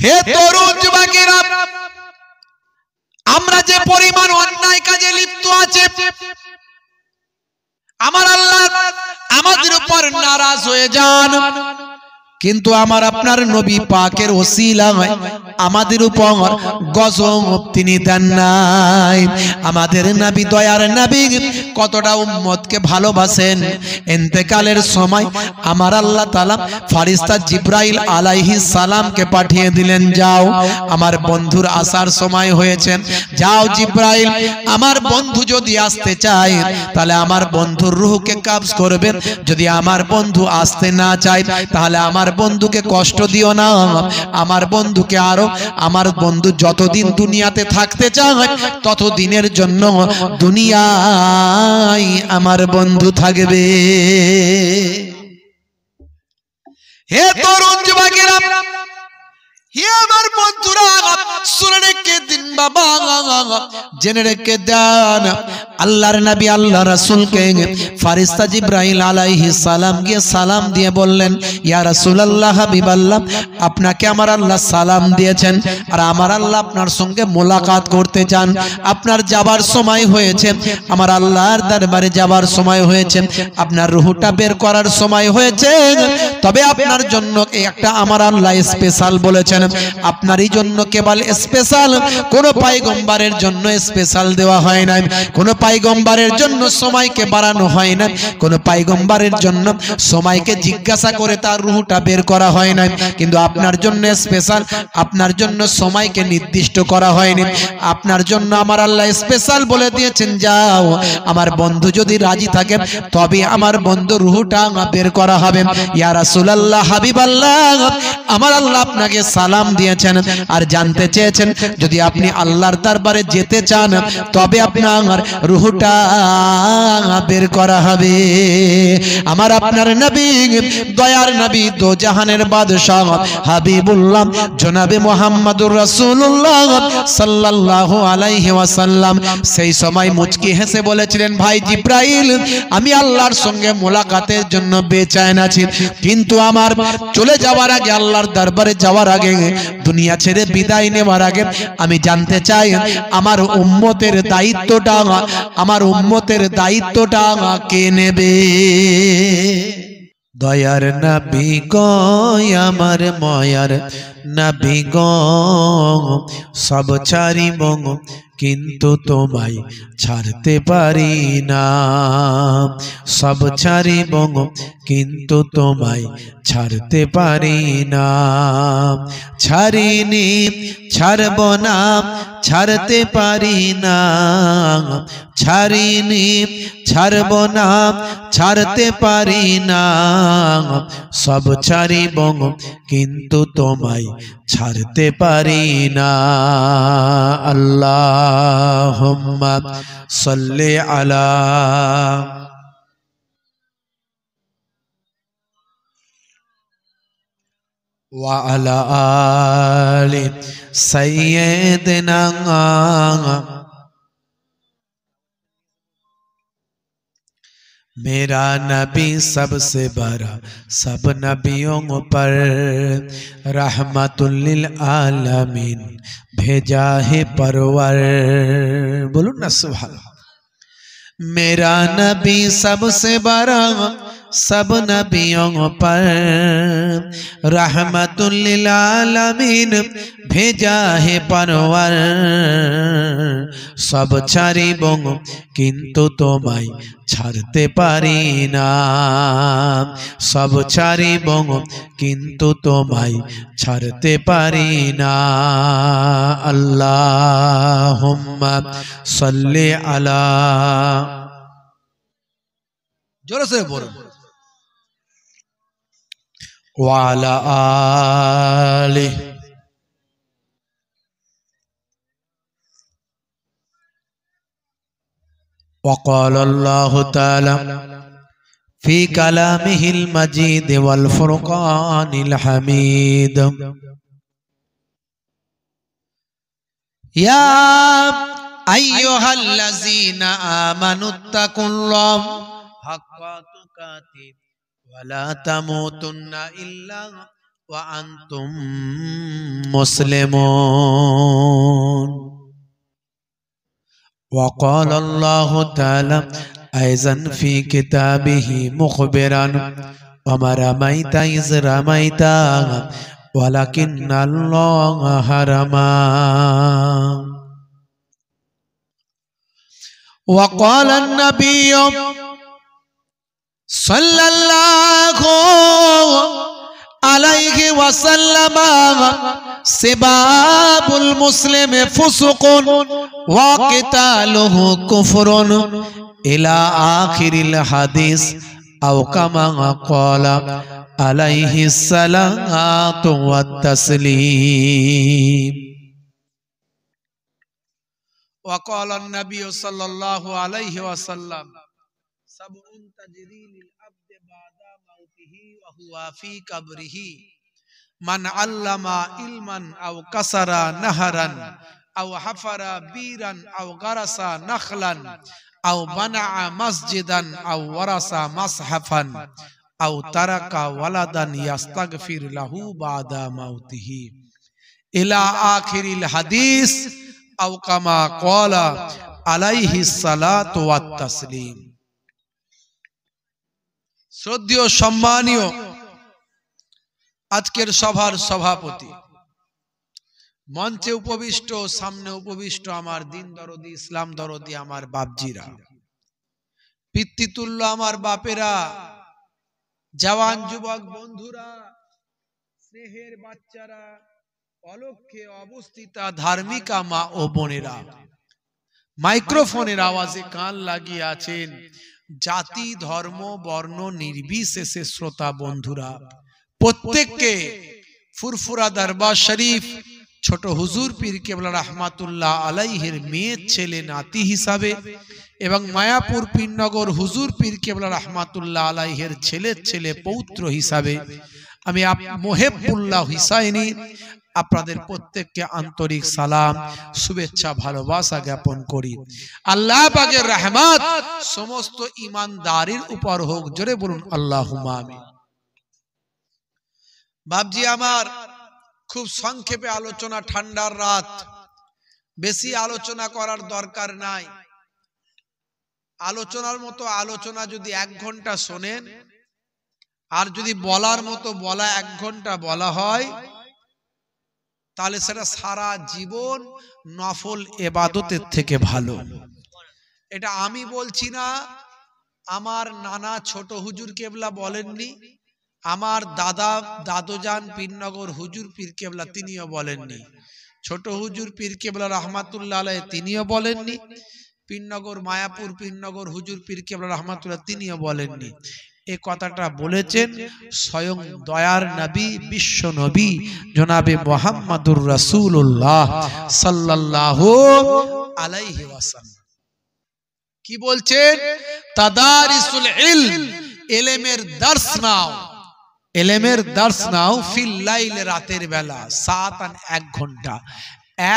হে তরুণ যুবকেরা, আমরা যে পরিমাণ অন্যায় কাজে লিপ্ত আছে, আমার আল্লাহ আমাদের উপর নারাজ হয়ে যান, কিন্তু আমার আপনার নবী পাকের ওসিলায় আমাদের উপর গজব তিনি দেন নাই। আমাদের নবী, দয়ার নবী, কতটা উম্মতকে ভালোবাসেন। ইন্তেকালের সময় আমার আল্লাহ তাআলা ফেরেশতা জিবরাইল আলাইহিস সালামকে পাঠিয়ে দিলেন, যাও আমার বন্ধুর আসার সময় হয়েছে, যাও জিবরাইল, আমার বন্ধু যদি আসতে চায় তাহলে আমার বন্ধুর রূহকে কবজ করবেন, যদি আমার বন্ধু আসতে না চায় তাহলে আমার বন্ধুকে কষ্ট দিও না। আমার বন্ধুকে আরো, আমার বন্ধু যতদিন দুনিয়াতে থাকতে চায় ততদিনের জন্য দুনিয়ায় আমার বন্ধু থাকবে। হে তরুণ যুবকেরা, হে আমার বন্ধুরা, শুনে রেখে দিন বাবা, জেনে রেখে দেন, আল্লাহর নবী আল্লাহ রাসূলকে ফেরেশতা জিবরাইল আলাইহিস সালাম গিয়ে সালাম দিয়ে বললেন, ইয়া রাসূলুল্লাহ, হাবিবাল্লাহ, আপনাকে আমার আল্লাহ সালাম দিয়েছেন, আর আমার আল্লাহ আপনার সঙ্গে মোলাকাত করতে চান। আপনার যাবার সময় হয়েছে, আমার আল্লাহর দরবারে যাবার সময় হয়েছে, আপনার রূহটা বের করার সময় হয়েছে। তবে আপনার জন্য একটা আমার আল্লাহ স্পেশাল বলেছেন, আপনারই জন্য কেবল স্পেশাল, কোন পয়গম্বরের জন্য স্পেশাল দেওয়া হয় না, কোন পয়গম্বরের জন্য সময়কে বাড়ানো হয় না, কোন পয়গম্বরের জন্য সময়কে জিজ্ঞাসা করে তার রূহটা বের করা হয় না, কিন্তু আপনার জন্য স্পেশাল, আপনার জন্য সময়কে নির্দিষ্ট করা হয়নি, আপনার জন্য আমার আল্লাহ স্পেশাল বলে দিয়েছেন, যাও আমার বন্ধু যদি রাজি থাকে তবে আমার বন্ধু রূহটা বের করা হবে। ইয়া রাসূলুল্লাহ, হাবিবাল্লাহ, আমার আল্লাহ আপনাকে সালাম দিয়েছেন আর জানতে চেয়েছেন, যদি আপনি আল্লাহর দরবারে যেতে চান তবে আপনার রূহটা বের করা হবে। আমার আপনার নবী, দয়ার নবী, দো জাহানের বাদশাহ হাবিবুল্লাহ জনাবে মুহাম্মদুর রাসূলুল্লাহ সাল্লাল্লাহু আলাইহি ওয়াসাল্লাম সেই সময় মুচকি হেসে বলেছিলেন, ভাই জিবরাইল, আমি আল্লাহর সঙ্গে মোলাকাতের জন্য বেচैन আছি, কিন্তু আমার চলে যাওয়ার আগে, আল্লাহর দরবারে যাওয়ার আগে, দুনিয়া ছেড়ে বিদায় নেওয়ার আগে আমি জানতে চাই আমার উম্মতের দায়িত্বটা, আমার উম্মতের দায়িত্বটা কে নেবে? দয়ার নবী গো, আমার ময়ার নবী গো, সব ছাড়িব কিন্তু তোমায় ছাড়তে পারি না, সব ছাড়িব কিন্তু তোমায় ছাড়তে পারি না, ছাড়িনি ছাড়ব না, ছাড়তে পারি না, ছাড়িনি ছাড়ব না, ছাড়তে পারি না, সব ছাড়িব কিন্তু তোমায় ছাড়তে পারি না। আল্লাহুম্মা সাল্লি আলা ওয়া আলা আলি সাইয়্যিদিনা। मेरा नबी सबसे बड़ा सब नबियों पर रहमतुल लिल आलमीन भेजा है परवर। बोलो ना सुभान। मेरा नबी सबसे बड़ा सब नबियों पर रहमतुल लिल आलमीन भेजा है परवर। सब ছাড়িব কিন্তু তোমায় ছাড়তে পারি না, সব ছাড়িব কিন্তু তোমায় ছাড়তে পারি না। আল্লাহুম্মা সাল্লি আলা, জোরে সে বলুন, ওয়া আলা আলি। وقال الله تعالى في كلامه المجيد والفرقان الحميد يا أيها الذين آمنوا اتقوا الله حق تقاته ولا تموتن إلا ওয়া আনতুম মুসলিমুন। وقال الله تعالى أيضا في كتابه مخبرا وما رميت إذ رميت ولكن الله رمى. وقال النبي صلى الله عليه وسلم سباب المسلم فسق وقتاله كفر إلى آخر الحديث أو كما قال عليه الصلاة والتسليم. وقال النبي صلى الله عليه وسلم سبع تجري للعبد بعد موته وهو في قبره من علم علما أو كسر نهرا أو حفر بيرا أو غرس نخلا أو بنى مسجدا أو ورث مصحفا أو ترك ولدا يستغفر له بعد موته إلى آخر الحديث أو كما قال عليه الصلاة والتسليم. শ্রদ্ধেয় সম্মানীয় আজকের সভার সভাপতি, মঞ্চে উপবিষ্ট, সামনে উপবিষ্ট আমার দিন দরদি, ইসলাম দরদি আমার বাপজিরা, পিতৃতুল্য আমার বাপেরা, জওয়ান যুবক বন্ধুরা, স্নেহের বাচ্চারা, অলক্ষ্যে অবস্থিতা ধার্মিকা মা ও বোনেরা, মাইক্রোফোনের আওয়াজে কান লাগিয়ে আছেন জাতি ধর্ম বর্ণ নির্বিশেষে শ্রোতা বন্ধুরা, প্রত্যেককে ফুরফুরা দরবার শরীফ ছোট হুজুর পীর কেবলা রহমাতুল্লাহ আলাইহির মেয়ে ছেলে নাতি হিসাবে এবং মায়াপুর পীরনগর হুজুর পীর কেবলা রহমাতুল্লাহ আলাইহির ছেলে ছেলে পৌত্র হিসাবে আমি মোহেবুল্লাহ হুসাইনি আপনাদের প্রত্যেককে আন্তরিক সালাম, শুভেচ্ছা, ভালোবাসা জ্ঞাপন করি। আল্লাহ পাকের রহমত সমস্ত ঈমানদারের উপর হোক, জোরে বলুন আল্লাহুম্মা আমিন। বাপজি আমার, খুব সংক্ষেপে আলোচনা, ঠান্ডার রাত, বেশি আলোচনা করার দরকার নাই। আলোচনার মতো আলোচনা যদি 1 ঘন্টা শোনেন, আর যদি বলার মতো বলা 1 ঘন্টা বলা হয়, তাহলে সেটা সারা জীবন নফল ইবাদতের থেকে ভালো। এটা আমি বলছি না, আমার নানা ছোট হুজুর কেবলা বলেননি, আমার দাদা দাদুজান পীরনগর হুজুর পীর কেবলা তিনিও বলেননি, ছোট হুজুর পীর কেবলা রহমাতুল্লাহ আলাইহি তিনিও বলেননি, পীরনগর মায়াপুর পীরনগর হুজুর পীর কেবলা রহমাতুল্লাহ তিনিও বলেননি। এই কথাটা বলেছেন স্বয়ং দয়ার নবী, বিশ্ব নবী জনাবে মুহাম্মদুর রাসূলুল্লাহ সাল্লাল্লাহু আলাইহি ওয়াসাল্লাম। কি বলছেন? তাদারিসুল ইলম, ইলমের দর্স নাও, ইলমের দর্স নাও ফিল লাইল, রাতের বেলা, সাতান 1 ঘন্টা।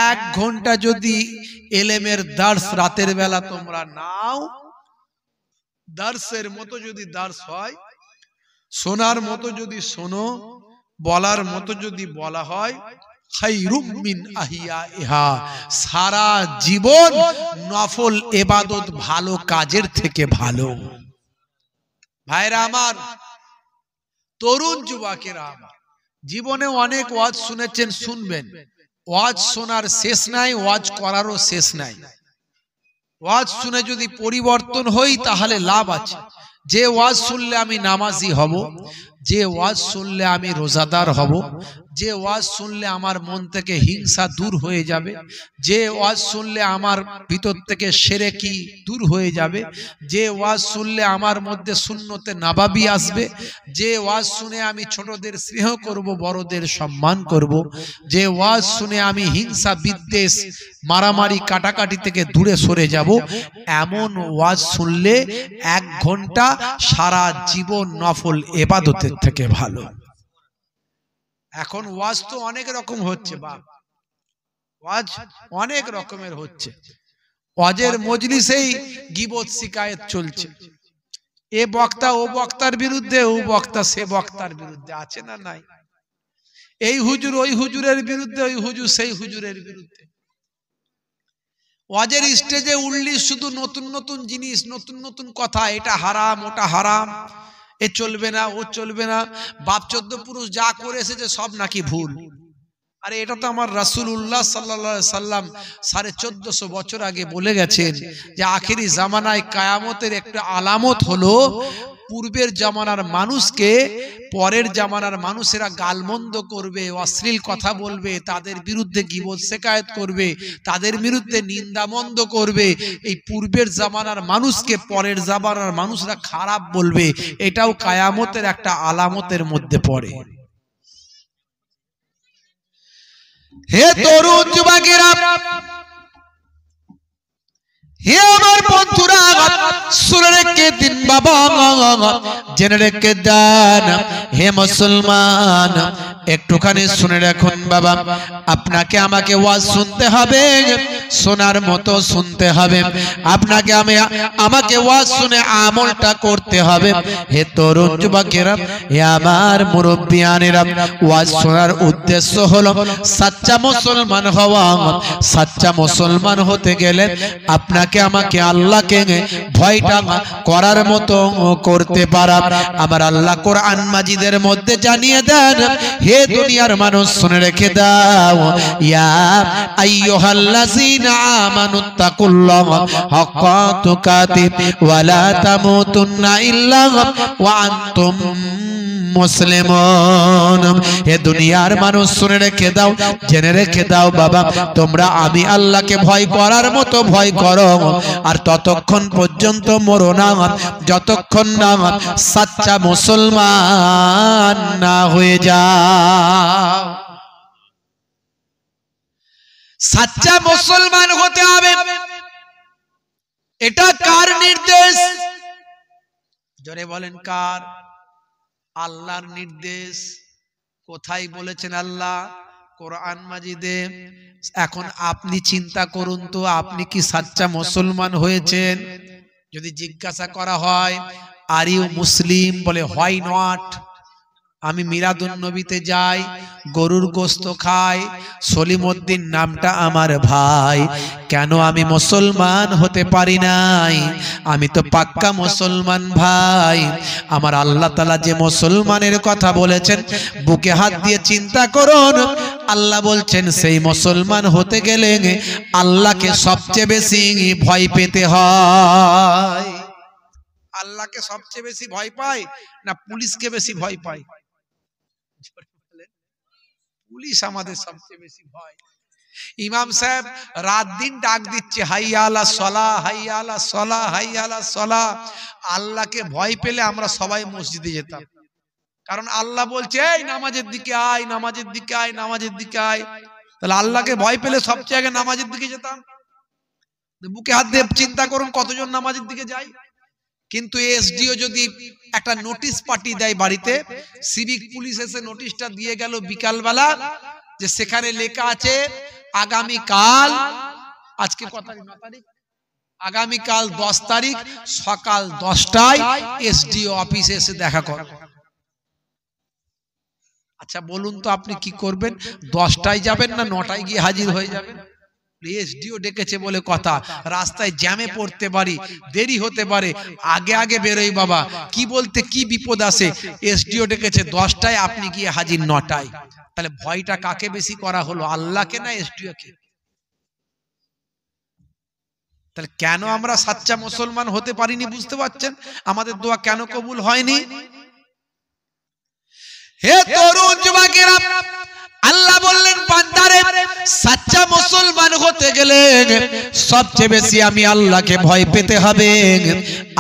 1 ঘন্টা যদি ইলমের দর্স রাতের বেলা তোমরা নাও, দর্শের মতো যদি দর্স হয়, শোনার মতো যদি শোনো, বলার মতো যদি বলা হয়, খায়রুম মিন আহিয়াইহা, সারা জীবন নফল ইবাদত ভালো কাজের থেকে ভালো। ভাইরা আমার, তরুণ যুবকেরা আমার, জীবনে অনেক ওয়াজ শুনেছেন, শুনবেন। ওয়াজ শোনার শেষ নাই, ওয়াজ করারও শেষ নাই। ওয়াজ শুনে যদি পরিবর্তন হই তাহলে লাভ আছে। যে ওয়াজ শুনলে আমি নামাজি হব, যে ওয়াজ শুনলে আমি রোজাদার হব, যে ওয়াজ শুনলে আমার মন থেকে হিংসা দূর হয়ে যাবে, যে ওয়াজ শুনলে আমার ভিতর থেকে শিরকি দূর হয়ে যাবে, যে ওয়াজ শুনলে আমার মধ্যে সুন্নতে নববী আসবে, যে ওয়াজ শুনে আমি ছোটদের স্নেহ করব, বড়দের সম্মান করব, যে ওয়াজ শুনে আমি হিংসা বিদ্বেষ মারামারি কাটাকাটি থেকে দূরে সরে যাব, এমন ওয়াজ শুনলে 1 ঘন্টা সারা জীবন নফল ইবাদতের থেকে ভালো। এখন ওয়াজ তো অনেক রকম হচ্ছে, বাপ, ওয়াজ অনেক রকমের হচ্ছে। ওয়াজের মজলিসেই গীবত শিকায়েত চলছে, এ বক্তা ও বক্তার বিরুদ্ধে, ও বক্তা সে বক্তার বিরুদ্ধে, আছে না নাই? এই হুজুর ওই হুজুরের বিরুদ্ধে, ওই হুজুর সেই হুজুরের বিরুদ্ধে। ওয়াজের স্টেজে উঠলি শুধু নতুন নতুন জিনিস, নতুন নতুন কথা, এটা হারাম ওটা হারাম, এ চলবে না ও চলবে না, বাপ চোদ্দ পুরুষ যা করে এসেছে সব নাকি ভুল। আরে এটা তো আমার রাসূলুল্লাহ সাল্লাল্লাহু আলাইহি সাল্লাম 1450 বছর আগে বলে গেছেন যে আখেরি জামানায় কিয়ামতের একটা আলামত হলো পূর্বের জামানার মানুষকে পরের জামানার মানুষেরা গালমন্দ করবে, অশ্লীল কথা বলবে, তাদের বিরুদ্ধে গীবত শিকায়ত করবে, তাদের বিরুদ্ধে নিন্দামন্দ করবে। এই পূর্বের জামানার মানুষকে পরের জামানার মানুষরা খারাপ বলবে, এটাও কিয়ামতের একটা আলামতের মধ্যে পড়ে। হে তরুণ যুবকেরা, হে আমার বন্ধুরা, শুনে রেখে দিন বাবা, জেনে রেখে দেন। হে মুসলমান, একটুখানি শুনে রাখুন বাবা, আপনাকে আমাকে ওয়াজ শুনতে হবে, শোনার মতো শুনতে হবে, আপনাকে আমাকে ওয়াজ শুনে আমলটা করতে হবে। হে তরুণ যুবকেরা, হে আমার মুরব্বিয়ানেরা, ওয়াজ শোনার উদ্দেশ্য হলো সাচ্চা মুসলমান হওয়া। সাচ্চা মুসলমান হতে গেলে আপনাকে আমাকে আল্লাহকে ভয়টা করার মতো করতে পারা। আমার আল্লাহ কোরআন মাজিদের মধ্যে জানিয়ে দেন, হে দুনিয়ার মানুষ শুনে রেখে দাও, ইয়া আইয়ুহাল্লাযীনা আমানুত্তাকুল্লাহা হাক্কা তুকাতিহ ওয়া লা তামুতুন্না ইল্লা ওয়া আনতুম মুসলিমুন। হে দুনিয়ার মানুষ শুনে রেখে দাও, জেনে রেখে দাও বাবা, তোমরা আমি আল্লাহকে ভয় করার মতো ভয় করো, আর ততক্ষণ পর্যন্ত মরো না যতক্ষণ না সাচ্চা মুসলমান না হয়ে যাও। সাচ্চা মুসলমান হতে হবে, এটা কার নির্দেশ? জোরে বলেন কার? আল্লাহর নির্দেশ। কোথায় বলেছেন আল্লাহ? কোরআন মাজিদে। এখন আপনি চিন্তা করুন তো, আপনি কি সাচ্চা মুসলমান হয়েছেন? যদি জিজ্ঞাসা করা হয় আর ইউ মুসলিম, বলে হোয়াই নট, আমি মিলাদুন নবীতে যাই, গরুর গোস্ত খাই, সলিমউদ্দিন নামটা আমার ভাই, কেন আমি মুসলমান হতে পারি নাই? আমি তো পাক্কা মুসলমান ভাই। আমার আল্লাহ তাআলা যে মুসলমানের কথা বলেছেন, বুকে হাত দিয়ে চিন্তা করুন। আল্লাহ বলছেন সেই মুসলমান হতে গেলে আল্লাহকে সবচেয়ে বেশি ভয় পেতে হয়। আল্লাহকে সবচেয়ে বেশি ভয় পায় না পুলিশকে বেশি ভয় পায়? পুলিশ আমাদের সবচেয়ে বেশি ভয়। ইমাম সাহেব রাত দিন ডাক দিচ্ছে, হাইয়া আলা সলাহ, হাইয়া আলা সলাহ, হাইয়া আলা সলাহ। আল্লাহকে ভয় পেলে আমরা সবাই মসজিদে যেতাম, কারণ আল্লাহ বলছে এই নামাজের দিকে আয়, নামাজের দিকে আয়, নামাজের দিকে আয়। তাহলে আল্লাহকে ভয় পেলে সবচেয়ে আগে নামাজের দিকে যেতাম। বুকে হাত দিয়ে চিন্তা করুন কতজন নামাজের দিকে যায়। কিন্তু এসডিও যদি একটা নোটিশ পাঠিয়ে দেয় বাড়িতে, সিভিক পুলিশ এসে নোটিশটা দিয়ে গেল বিকালবেলা, যে সেখানে লেখা আছে আগামীকাল, আজকে কত তারিখ? 9 তারিখ। আগামীকাল 10 তারিখ সকাল 10টায় এসডিও অফিসে এসে দেখা কর। আচ্ছা বলুন তো আপনি কি করবেন? 10টায় যাবেন না 9টায় গিয়ে হাজির হয়ে যাবেন? এসডিও ডেকেছে বলে কথা, রাস্তায় জ্যামে পড়তে পারি, দেরি হতে পারে, আগে আগে বেরোই বাবা, কি বলতে কি বিপদ আসে। এসডিও ডেকেছে 10টায়, আপনি গিয়ে হাজির 9টায়। তাহলে ভয়টা কাকে বেশি করা হলো, আল্লাহকে না এসডিওকে? তাহলে কেন আমরা সাচ্চা মুসলমান হতে পারিনি বুঝতে পারছেন? আমাদের দোয়া কেন কবুল হয়নি? হে তরুণ যুবকেরা, আল্লাহ বললেন বান্দারে, সাচ্চা মুসলমান হতে গেলে সবচেয়ে বেশি আমি আল্লাহকে ভয় পেতে হবে।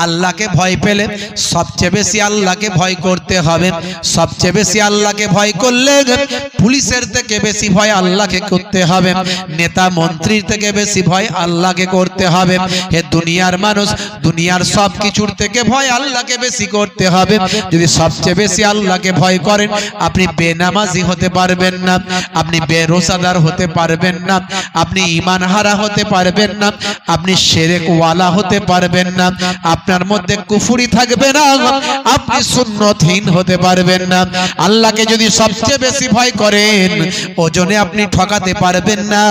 আল্লাহকে ভয় পেলে সবচেয়ে বেশি আল্লাহকে ভয় করতে হবে। সবচেয়ে বেশি আল্লাহকে ভয় করলে পুলিশের থেকে বেশি ভয় আল্লাহকে করতে হবে, নেতা মন্ত্রীর থেকে বেশি ভয় আল্লাহকে করতে হবে। হে দুনিয়ার মানুষ, দুনিয়ার সব কিছুর থেকে ভয় আল্লাহকে বেশি করতে হবে। যদি সবচেয়ে বেশি আল্লাহকে ভয় করেন, আপনি বেনামাজি হতে পারবেন না, আপনি বেরোজাদার হতে পারবেন না, আপনি ঈমান হারা হতে পারবেন না, আপনি শিরকওয়ালা হতে পারবেন না, আপনার মধ্যে কুফরি থাকবে না, আপনি সুন্নতহীন হতে পারবেন না। আল্লাহকে যদি সবচেয়ে বেশি ভয় করেন, ওজনে আপনি ঠকাতে পারবেন না,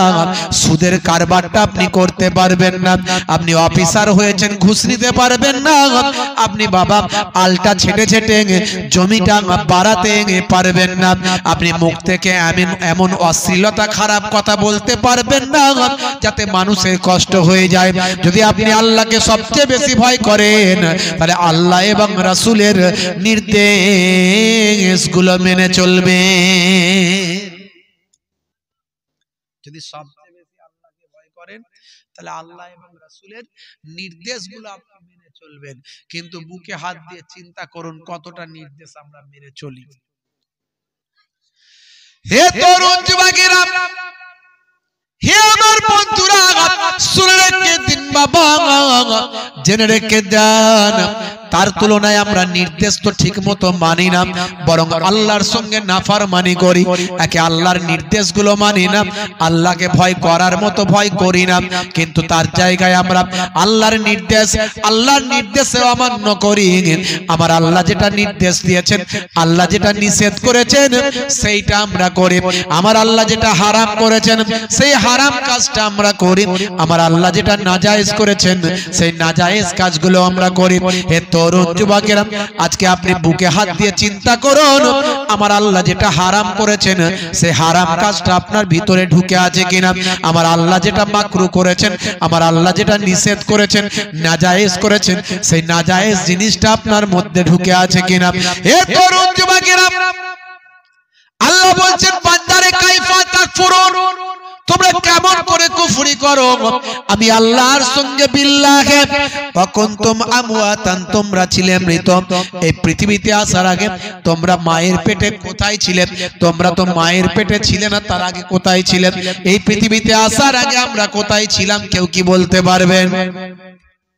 সুদের কারবারটা আপনি করতে পারবেন না, আপনি অফিসার হয়েছেন ঘুষ নিতে পারবেন না, আপনি বাবা আলটা ছেটে ছেটে জমিটা বাড়াতে পারবেন না, আপনি মুখ থেকে এমন অশ্লীলতা খারাপ কথা বলতে পারবেন না যাতে মানুষের কষ্ট হয়ে যায়। যদি আপনি আল্লাহকে সবচেয়ে বেশি ভয় করেন, তাহলে আল্লাহ এবং রাসূলের নির্দেশগুলো মেনে চলবে। যদি সবচেয়ে বেশি আল্লাহকে ভয় করেন, তাহলে আল্লাহ এবং রাসূলের নির্দেশগুলো আপনি মেনে চলবেন। কিন্তু বুকে হাত দিয়ে চিন্তা করুন কতটা নির্দেশ আমরা মেনে চলি। হে তরুণ যুবকেরা, হে আমার বন্ধুরা, শুনে রেখে দিন বাবা, জেনে রেখে দেন, তার তুলনায় আমরা নির্দেশ তো ঠিক মতো মানি না, বরং আল্লাহর সঙ্গে নাফরমানি করি। একে আল্লাহর নির্দেশগুলো মানি না, আল্লাহকে ভয় করার মতো ভয় করি না, কিন্তু তার জায়গায় আমরা আল্লাহর নির্দেশে অমান্য করি। আমার আল্লাহ যেটা নির্দেশ দিয়েছেন, আল্লাহ যেটা নিষেধ করেছেন, সেইটা আমরা করি। আমার আল্লাহ যেটা হারাম করেছেন, সেই হারাম কাজটা আমরা করি। আমার আল্লাহ যেটা নাজায়েজ করেছেন, সেই নাজায়েজ কাজগুলো আমরা করি। হে তরুণ যুবকেরা, আজকে আপনি বুকে হাত দিয়ে চিন্তা করুন, আমার আল্লাহ যেটা হারাম করেছেন, সেই হারাম কাজটা আপনার ভিতরে ঢুকে আছে কিনা। আমার আল্লাহ যেটা মাকরু করেছেন, আমার আল্লাহ যেটা নিষেধ করেছেন, নাজায়েজ করেছেন, সেই নাজায়েজ জিনিসটা আপনার মধ্যে ঢুকে আছে কিনা। হে তরুণ যুবকেরা, আল্লাহ বলছেন বান্দারে কাইফা তাকফুরুন, তোমরা কেমন করে কুফরি করো। আমি আল্লাহর সঙ্গে বিল্লাহে ওয়াকুনতুম আমওয়াতান, তোমরা ছিলে মৃত। এই পৃথিবীতে আসার আগে তোমরা মায়ের পেটে কোথায় ছিলে? তোমরা তো মায়ের পেটে ছিলে না, তার আগে কোথায় ছিলেন? এই পৃথিবীতে আসার আগে আমরা কোথায় ছিলাম, কেউ কি বলতে পারবেন?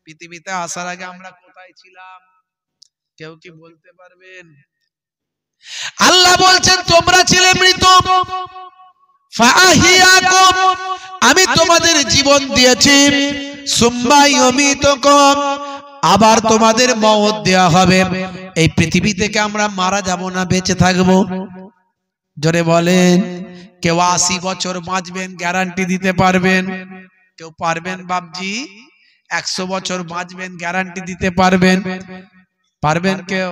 পৃথিবীতে আসার আগে আমরা কোথায় ছিলাম, কেউ কি বলতে পারবেন? আল্লাহ বলছেন তোমরা ছিলে মৃত, ফাআহিয়াকুম, আমি তোমাদের জীবন দিয়েছি, সুম্মা ইউমিতুকুম, আবার তোমাদের মওত দেয়া হবে। এই পৃথিবী থেকে আমরা মারা যাব না, বেঁচে থাকব? জোরে বলেন। কেউ 80 বছর বাঁচবেন গ্যারান্টি দিতে পারবেন? কেউ পারবেন? বাপজি 100 বছর বাঁচবেন গ্যারান্টি দিতে পারবেন? পারবেন কেউ?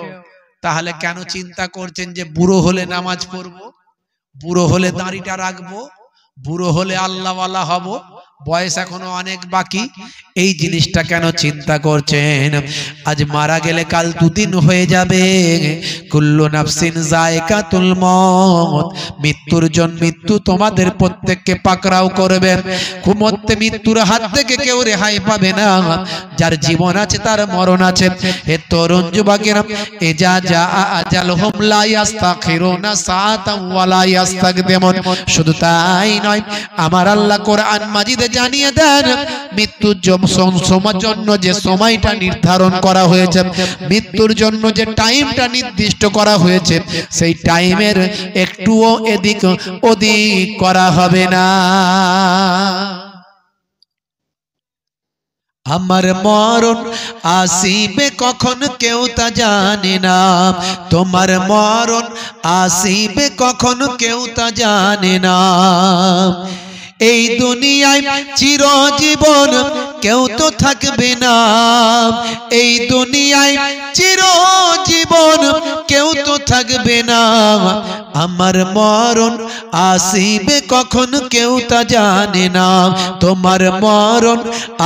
তাহলে কেন চিন্তা করছেন যে বুড়ো হলে নামাজ পড়বো, বুড়ো হলে দাড়িটা রাখবো, বুড়ো হলে আল্লাহওয়ালা হব, বয়স এখনো অনেক বাকি? এই জিনিসটা কেন চিন্তা করছেন? আজ মারা গেলে কাল দুদিন হয়ে যাবে। কুল্লু নাফসিন যায়কাতুল মউত, মৃত্যুর জন্য মৃত্যু তোমাদের প্রত্যেককে পাকড়াও করবে। ঘুমোতে মৃত্যুর হাত থেকে কেউ রেহাই পাবে না। যার জীবন আছে তার মরণ আছে। হে তরুণ যুবকেরা, ইজা জা আজালহুম লা ইস্তাখিরুনা সাআতান ওয়া লা ইস্তাকদিমুন। শুধু তাই নয়, আমার আল্লাহ কোরআন মাজিদে জানিয়ে দেন, মৃত্যুর জন্য যে সময়টা নির্ধারণ করা হয়েছে, মৃত্যুর জন্য যে টাইমটা নির্দিষ্ট করা হয়েছে, সেই টাইমের একটুও এদিক ওদিক করা হবে না। আমার মরণ আসিবে কখন কেউ তা জানে না, তোমার মরণ আসিবে কখন কেউ তা জানে না। এই দুনিয়ায় চিরজীবন কেউ তো থাকবে না, এই দুনিয়ায় চিরজীবন কেউ তো থাকবে না। আমার মরণ আসিবে কখন কেউ তা জানে না, তোমার মরণ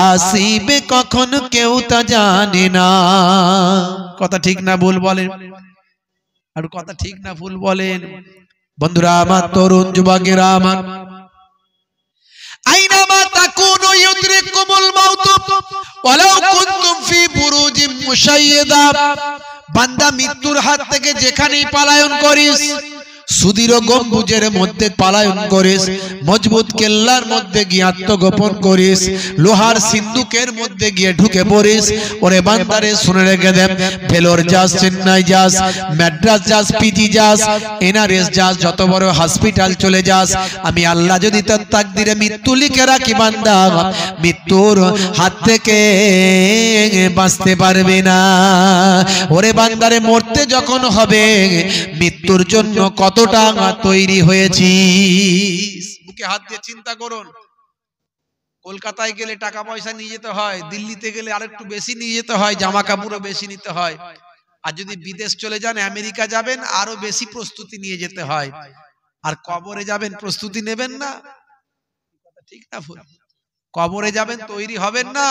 আসিবে কখন কেউ তা জানে না। কথা ঠিক না ভুল বলেন? আর কথা ঠিক না ভুল বলেন? বন্ধুরা আমার, তরুণ যুবকেরা আমার, আইনামা তাকুনু ইউদরিকুমুল মাউত ওয়ালাউ কুনতুম ফি বুরুজিম মুশাইয়্যিদা। বান্দা মৃত্যুর হাত থেকে যেখানেই পলায়ন করিস, সুদীর্ঘ গম্বুজের মধ্যে পালায়ন করিস, মজবুত কেল্লার মধ্যে গিয়ে আত্মগোপন করিস, লোহার সিন্ধুকের মধ্যে গিয়ে ঢুকে পড়িস। ওরে বান্দারে শুনে রেখে দেন, ভেলোর যাস, চেন্নাই যাস, ম্যাড্রাস যাস, পিজি যাস, এনআরএস যাস, যত বড় হসপিটাল চলে যাস, আমি আল্লাহ যদি তার তাকদিরে মৃত্যু লিখে রাখি বান্দা, মৃত্যুর হাত থেকে বাঁচতে পারবে না। ওরে বান্দারে মরতে যখন হবে, মৃত্যুর জন্য কতটা তৈরি হয়েছিস? বুকে হাত দিয়ে চিন্তা করুন। কলকাতায় গেলে টাকা পয়সা নিয়ে যেতে হয়, দিল্লিতে গেলে আরেকটু বেশি নিয়ে যেতে হয়, জামা কাপড়ও বেশি নিতে হয়, আর যদি বিদেশ চলে যান, আমেরিকা যাবেন, আরো বেশি প্রস্তুতি নিয়ে যেতে হয়। আর কবরে যাবেন, প্রস্তুতি নেবেন না? ঠিক না ভুল? কবরে যাবেন, তৈরি হবেন না?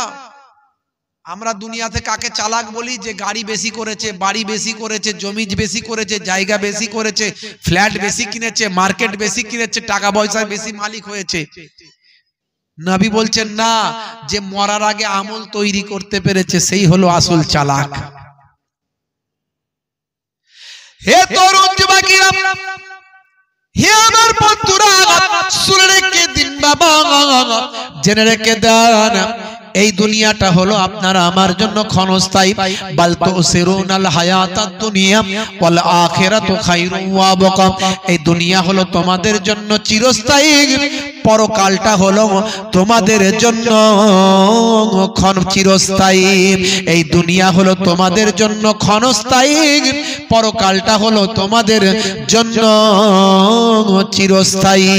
আমরা দুনিয়াতে কাকে চালাক বলি? যে গাড়ি বেশি করেছে, বাড়ি বেশি করেছে, জমি বেশি করেছে, জায়গা বেশি করেছে, ফ্ল্যাট বেশি কিনেছে, মার্কেট বেশি কিনেছে, টাকা পয়সার বেশি মালিক হয়েছে। নবী বলছেন না, যে মরার আগে আমল তৈরি করতে পেরেছে সেই হলো আসল চালাক। হে তরুণ যুবকেরা, হে আমার বন্ধুরা, শুনে রেখে দিন বাবা, জেনে রেখে দেন, এই দুনিয়াটা হলো আপনার আমার জন্য ক্ষণস্থায়ী। বাল তুসিরুনাল হায়াতাদ দুনিয়া ওয়াল আখিরাতু খায়রুন ওয়া আবকা। এই দুনিয়া হলো তোমাদের জন্য চিরস্থায়ী, পরকালটা হলো তোমাদের জন্য চিরস্থায়ী। এই দুনিয়া হলো তোমাদের জন্য ক্ষণস্থায়ী, পরকালটা হলো তোমাদের জন্য চিরস্থায়ী।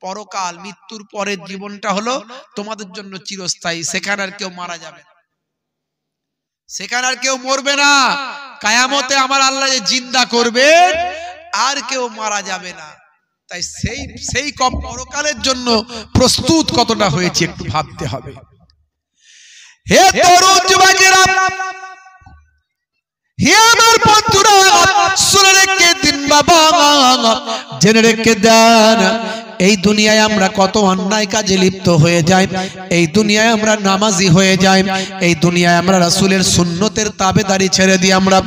পরকাল, মৃত্যুর পরের জীবনটা হলো তোমাদের জন্য চিরস্থায়ী। সেখানে আর কেউ মারা যাবে না, সেখানে আর কেউ মরবে না। কিয়ামতে আমার আল্লাহ যে জিন্দা করবেন, আর কেউ মারা যাবে না। তাই সেই পরকালের জন্য প্রস্তুত কতটা হয়েছে একটু ভাবতে হবে। হে তরুণ যুবকেরা, হে আমার বন্ধুরা, শুনে রেখে দিন বাবা, জেনে রেখে দেন, এই দুনিয়ায় আমরা কত অন্যায় কাজে লিপ্ত হয়ে যাই, এই দুনিয়ায় আমরা নামাজি হয়ে যাই, এই দুনিয়ায় আমরা রাসূলের সুন্নতের তাবেদারি ছেড়ে দিয়ে আমরা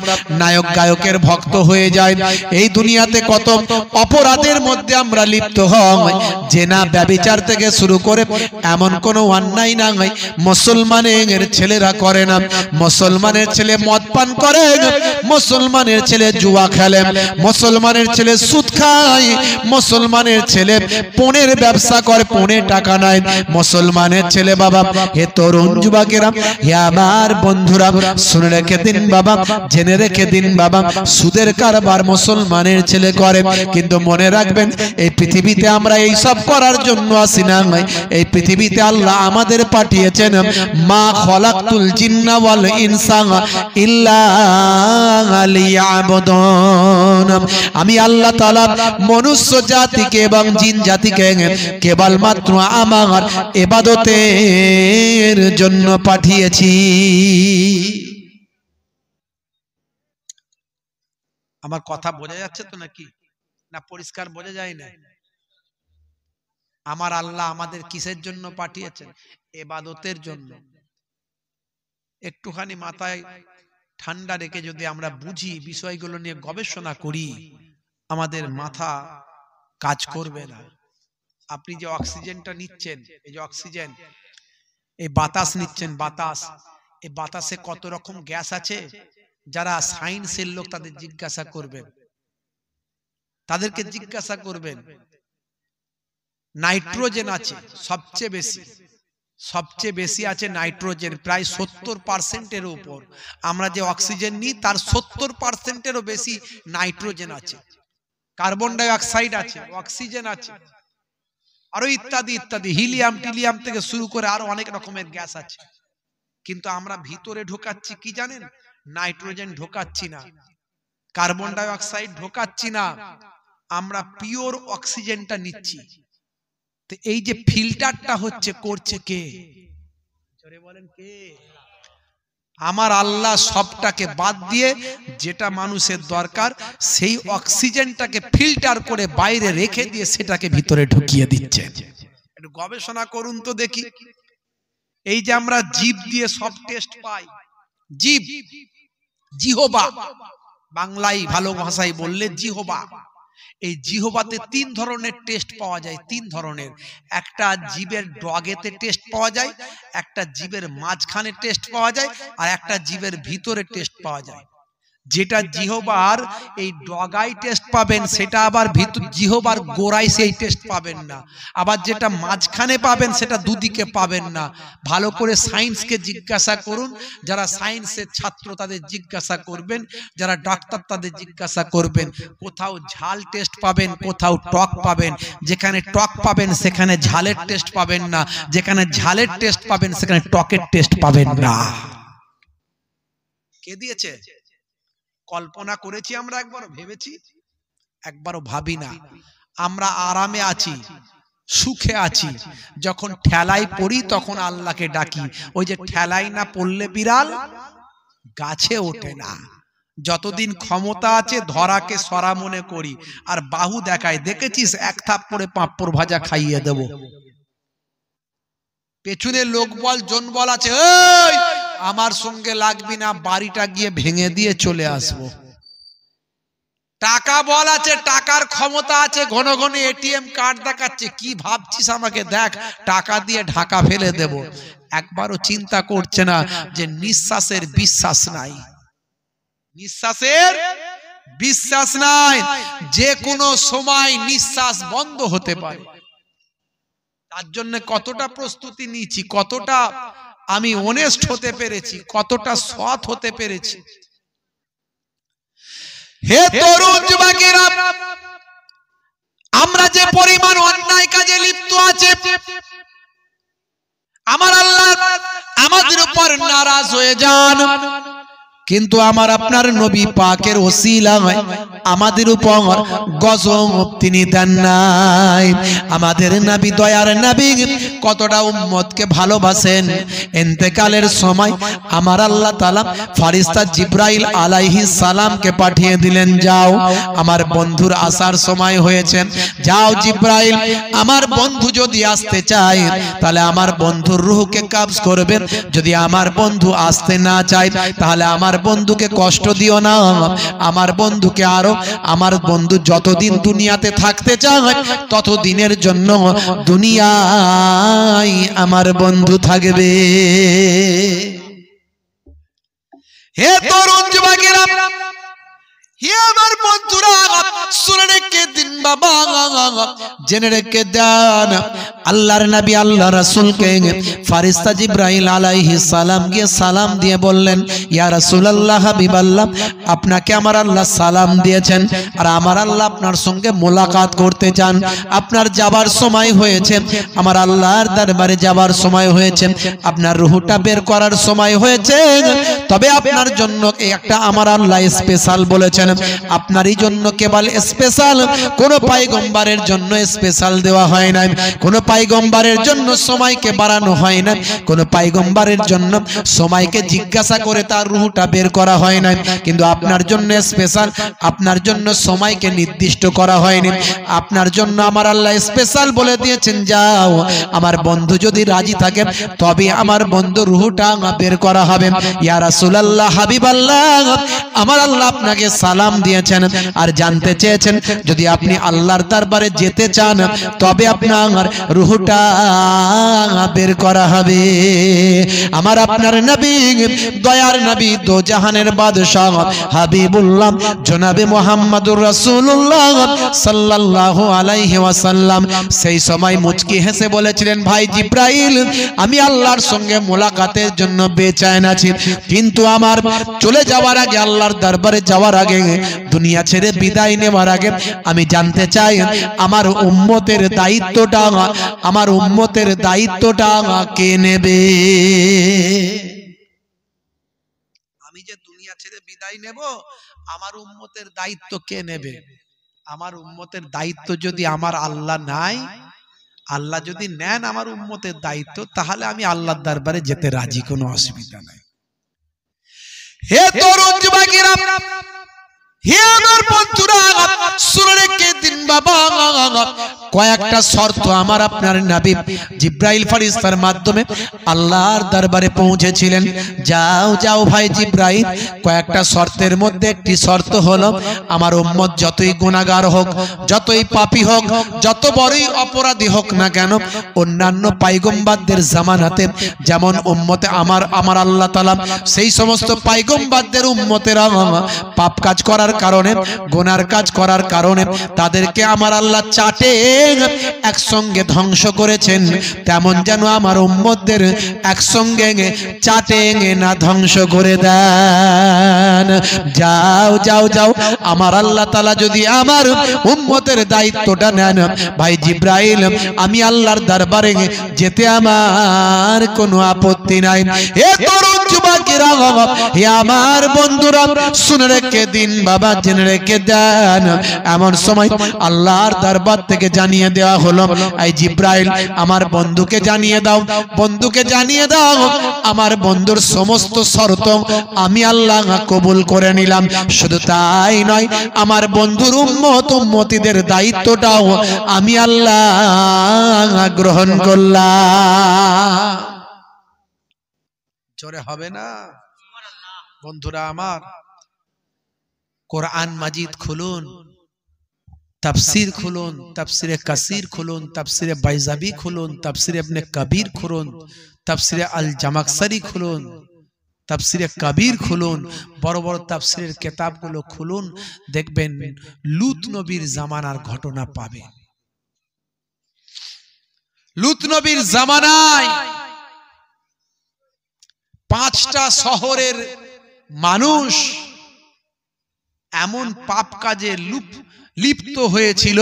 নায়ক গায়কের ভক্ত হয়ে যাই, এই দুনিয়াতে কত অপরাধের মধ্যে আমরা লিপ্ত হই। জেনা ব্যভিচার থেকে শুরু করে এমন কোনো অন্যায় না হয় মুসলমানের ছেলেরা করে না। মুসলমানের ছেলে মদ পান করে, মুসলমানের ছেলে জুয়া খেলে, মুসলমানের ছেলে সুদ খায়, মুসলমানের ছেলে পণের ব্যবসা করে, পণে টাকা নাই মুসলমানের ছেলে। বাবা, হে তরুণ যুবকেরা, হে আমার বন্ধুরা, শুনে রেখে দিন বাবা, জেনে রেখে দিন বাবা, সুদের কারবার মুসলমানের ছেলে করে। কিন্তু মনে রাখবেন, এই পৃথিবীতে আমরা এই সব করার জন্য আসি না। এই পৃথিবীতে আল্লাহ আমাদের পাঠিয়েছেন, মা খলাকতুল জিন্না ওয়াল ইনসা ইল্লা লিয়াবুদুন। আমি আল্লাহ তাআলা মনুষ্য জাতিকে এবং জিন জাতিকে কেবলমাত্র আমার ইবাদতের জন্য পাঠিয়েছি। আমার কথা বোঝা যাচ্ছে তো নাকি? না পরিষ্কার বোঝা যায় না? আমার আল্লাহ আমাদের কিসের জন্য পাঠিয়েছেন? ইবাদতের জন্য। একটুখানি মাথায় ঠান্ডা রেখে যদি আমরা বুঝি, বিষয়গুলো নিয়ে গবেষণা করি, আমাদের মাথা কাজ করবে না। আপনি যে অক্সিজেনটা নিচ্ছেন, এই যে অক্সিজেন, এই বাতাস নিচ্ছেন, বাতাস, এই বাতাসে কত রকম গ্যাস আছে, যারা সায়েন্সের লোক তাদের জিজ্ঞাসা করবেন, তাদেরকে জিজ্ঞাসা করবেন। নাইট্রোজেন আছে সবচেয়ে বেশি, সবচেয়ে বেশি আছে নাইট্রোজেন, প্রায় 70%-এর উপর। আমরা যে অক্সিজেন নিই তার 70%-এরও বেশি নাইট্রোজেন আছে। কার্বন ডাই অক্সাইড আছে, অক্সিজেন আছে, আরো ইত্যাদি ইত্যাদি, হিলিয়াম টিলিয়াম থেকে শুরু করে আরো অনেক রকমের গ্যাস আছে। কিন্তু আমরা ভিতরে ঢোকাচ্ছি কি জানেন? নাইট্রোজেন ঢোকাচ্ছি না, কার্বন ডাই অক্সাইড ঢোকাচ্ছি না, আমরা পিওর অক্সিজেনটা নিচ্ছি। তো এই যে ফিল্টারটা হচ্ছে, করছে কে? জোরে বলেন কে? আমার আল্লাহ সবটাকে বাদ দিয়ে যেটা মানুষের দরকার সেই অক্সিজেনটাকে ফিল্টার করে বাইরে রেখে দিয়ে সেটাকে ভিতরে ঢুকিয়ে দিচ্ছে। একটু গবেষণা করুন তো দেখি। এই যে আমরা জিভ দিয়ে সব টেস্ট পাই, জিভ, জিহবা, বাংলায় ভালো ভাষায় বললে জিহবা। এই জিহবাতে 3 ধরনের টেস্ট পাওয়া যায়, 3 ধরনের। একটা জিভের ডগেতে টেস্ট পাওয়া যায়, একটা জিভের মাঝখানে টেস্ট পাওয়া যায়, আর একটা জিভের ভিতরে টেস্ট পাওয়া যায়। যেটা জিহবার এই ডগাই টেস্ট পাবেন, সেটা আবার ভিতর জিহবার গোড়ায় সেই টেস্ট পাবেন না। আবার যেটা মাঝখানে পাবেন সেটা দুদিকে পাবেন না। ভালো করে সায়েন্সকে জিজ্ঞাসা করুন, যারা সায়েন্সের ছাত্র তাদের জিজ্ঞাসা করবেন, যারা ডাক্তার তাদের জিজ্ঞাসা করবেন। কোথাও ঝাল টেস্ট পাবেন, কোথাও টক পাবেন। যেখানে টক পাবেন সেখানে ঝালের টেস্ট পাবেন না, যেখানে ঝালের টেস্ট পাবেন সেখানে টকের টেস্ট পাবেন না। কে দিয়েছে? কল্পনা করেছি আমরা, একবারও ভেবেছি? একবারও ভাবি না। আমরা আরামে আছি, সুখে আছি। যখন ঠেলায় পড়ি তখন আল্লাহকে ডাকি। ওই যে ঠেলায় না পড়লে বিড়াল গাছে ওঠে না। যতদিন ক্ষমতা আছে ধরাকে সরা মনে করি আর বাহু দেখায়। দেখেছিস, এক থাপ্পড়ে পাঁপড় ভাজা খাইয়ে দেব। পেছনে লোক বল জন বল আছে, এই আমার সঙ্গে লাগবি না, বাড়িটা গিয়ে ভেঙে দিয়ে চলে আসবো। টাকা বল আছে, টাকার ক্ষমতা আছে, ঘন ঘন এটিএম কার্ড দেখাচ্ছে। কি ভাবছিস আমাকে দেখ, টাকা দিয়ে ঢাকা ফেলে দেব। একবারও চিন্তা করছে না যে নিঃশ্বাসের বিশ্বাস নাই, নিঃশ্বাসের বিশ্বাস নাই। যে কোনো সময় নিঃশ্বাস বন্ধ হতে পারে। তার জন্য কতটা প্রস্তুতি নিয়েছি, কতটা আমি অনেস্ট হতে পেরেছি, কতটা সৎ হতে পেরেছি। হে তরুণ যুবকেরা, আমরা যে পরিমাণ অন্যায় কাজে লিপ্ত আছে, আমার আল্লাহ আমাদের উপর নারাজ হয়ে যান, কিন্তু আমার আপনার নবী পাকের ওসিলায় আমাদের উপর গজব তিনি দেন নাই। আমাদের নবী, দয়ার নবী কতটা উম্মতকে ভালোবাসেন। ইন্তেকালের সময় আমার আল্লাহ তাআলা ফেরেশতা জিবরাইল আলাইহিস সালামকে পাঠিয়ে দিলেন, যাও আমার বন্ধুর আসার সময় হয়েছে, যাও জিবরাইল, আমার বন্ধু যদি আসতে চায় তাহলে আমার বন্ধুর রূহকে কবজ করবেন। যদি আমার বন্ধু আসতে না চায় তাহলে আমার বন্ধুকে কষ্ট দিও না। আমার বন্ধুকে আরো, আমার বন্ধু যতদিন দুনিয়াতে থাকতে চায় ততদিনের জন্য দুনিয়ায় আমার বন্ধু থাকবে। হে তরুণ যুবকেরা, হে আমার বন্ধুরা, শুনে রেখে দিন বাবা, জেনে রেখে দেন, আল্লাহর নবী আল্লাহ রাসূলকে ফেরেশতা জিবরাইল আলাইহিস সালাম গিয়ে সালাম দিয়ে বললেন, ইয়া রাসূলুল্লাহ, হাবিবাল্লাহ, আপনাকে আমার আল্লাহ সালাম দিয়েছেন আর আমার আল্লাহ আপনার সঙ্গে মোলাকাত করতে চান। আপনার যাবার সময় হয়েছে, আমার আল্লাহর দরবারে যাবার সময় হয়েছে, আপনার রূহটা বের করার সময় হয়েছে। তবে আপনার জন্য একটা আমার আল্লাহ স্পেশাল বলেছেন, আপনারই জন্য কেবল স্পেশাল, কোন পয়গম্বরের জন্য স্পেশাল দেওয়া হয় না, কোন পয়গম্বরের জন্য সময়কে বাড়ানো হয় না, কোন পয়গম্বরের জন্য সময়কে জিজ্ঞাসা করে তার রূহটা বের করা হয় না, কিন্তু আপনার জন্য স্পেশাল, আপনার জন্য সময়কে নির্দিষ্ট করা হয়নি। আপনার জন্য আমার আল্লাহ স্পেশাল বলে দিয়েছেন, যাও আমার বন্ধু যদি রাজি থাকে তবে আমার বন্ধু রূহটা বের করা হবে। ইয়া রাসূলুল্লাহ, হাবিবাল্লাহ, আমার আল্লাহ আপনাকে সালাম দিয়েছেন আর জানতে চেয়েছেন যদি আপনি আল্লাহর দরবারে যেতে চান তবে আপনার রূহটা বের করা হবে। আমার আপনার নবী, দয়ার নবী, দো জাহানের বাদশাহ হাবিবুল্লাহ জনাবে মুহাম্মদুর রাসূলুল্লাহ সাল্লাল্লাহু আলাইহি ওয়াসাল্লাম সেই সময় মুচকি হেসে বলেছিলেন, ভাই জিবরাইল, আমি আল্লাহর সঙ্গে মোলাকাতের জন্য বেচैन আছি, কিন্তু আমার চলে যাওয়ার আগে, আল্লাহর দরবারে যাওয়ার আগে, দুনিয়া ছেড়ে বিদায় নেওয়ার আগে আমি জানতে চাই আমার উম্মতের দায়িত্বটা, আমার উম্মতের দায়িত্বটা কে নেবে? আমি যে দুনিয়া ছেড়ে বিদায় নেব, আমার উম্মতের দায়িত্ব কে নেবে? আমার উম্মতের দায়িত্ব যদি আমার আল্লাহ নাই, আল্লাহ যদি নেন আমার উম্মতের দায়িত্ব, তাহলে আমি আল্লাহর দরবারে যেতে রাজি, কোনো অসুবিধা নাই। হে তরুণ যুবকেরা, হে আমার বন্ধুরা, শুনে রেখে দিন বাবা, কয়েকটা শর্ত আমার আপনার নবী জিব্রাইল ফেরেশতার মাধ্যমে আল্লাহর দরবারে পৌঁছেছিলেন। যাও যাও ভাই জিব্রাইল, কয়েকটা শর্তের মধ্যে একটি শর্ত হলো আমার উম্মত যতই গুনাহগার হোক, যতই পাপী হোক, যত বড়ই অপরাধী হোক না কেন, অন্যান্য পয়গম্বরদের জামানাতে যেমন উম্মতে আমার আল্লাহ তাআলা সেই সমস্ত পয়গম্বরদের উম্মতেরা পাপ কাজ করার কারণে, গুনার কাজ করার কারণে তাদেরকে আমার আল্লাহ চাটে একসঙ্গে ধ্বংস করেছেন, তেমন যেন আমার উম্মতদের একসঙ্গে চাটে না ধ্বংস করে দেন। যাও যাও যাও, আমার আল্লাহ তাআলা যদি আমার উম্মতের দায়িত্বটা নেন, ভাই জিব্রাইল আমি আল্লাহর দরবারে যেতে আমার কোনো আপত্তি নাই। হে তরুণ যুবকেরা, হে আমার বন্ধুরা, শুনে রেখে দিন বাবা, জেনে রেখে দেন। এমন সময় আল্লাহর দরবার থেকে জানিয়ে দেওয়া হলো, এই জিব্রাইল আমার বন্ধুকে জানিয়ে দাও, বন্ধুকে জানিয়ে দাও আমার বন্ধুর সমস্ত শর্ত আমি আল্লাহ কবুল করে নিলাম। শুধু তাই নয়, আমার বন্ধুর উম্মতিদের দায়িত্বটাও আমি আল্লাহ গ্রহণ করলাম। জোরে হবে না বন্ধুরা আমার? কোরআন মাজিদ খুলুন, তাফসীর খুলুন, তাফসীরে কাসির খুলুন, তাফসীরে বাইজাবি খুলুন, তাফসীরে ইবনে কবির খুলুন, তাফসীরে আল জামাকশরি খুলুন, তাফসীরে কবির খুলুন, বড় বড় তাফসীরের কিতাবগুলো খুলুন, দেখবেন লূত নবীর জামানার ঘটনা পাবেন। লূত নবীর জামানায় 5টা শহরের মানুষ এমন পাপ কাজে লিপ্ত হয়েছিল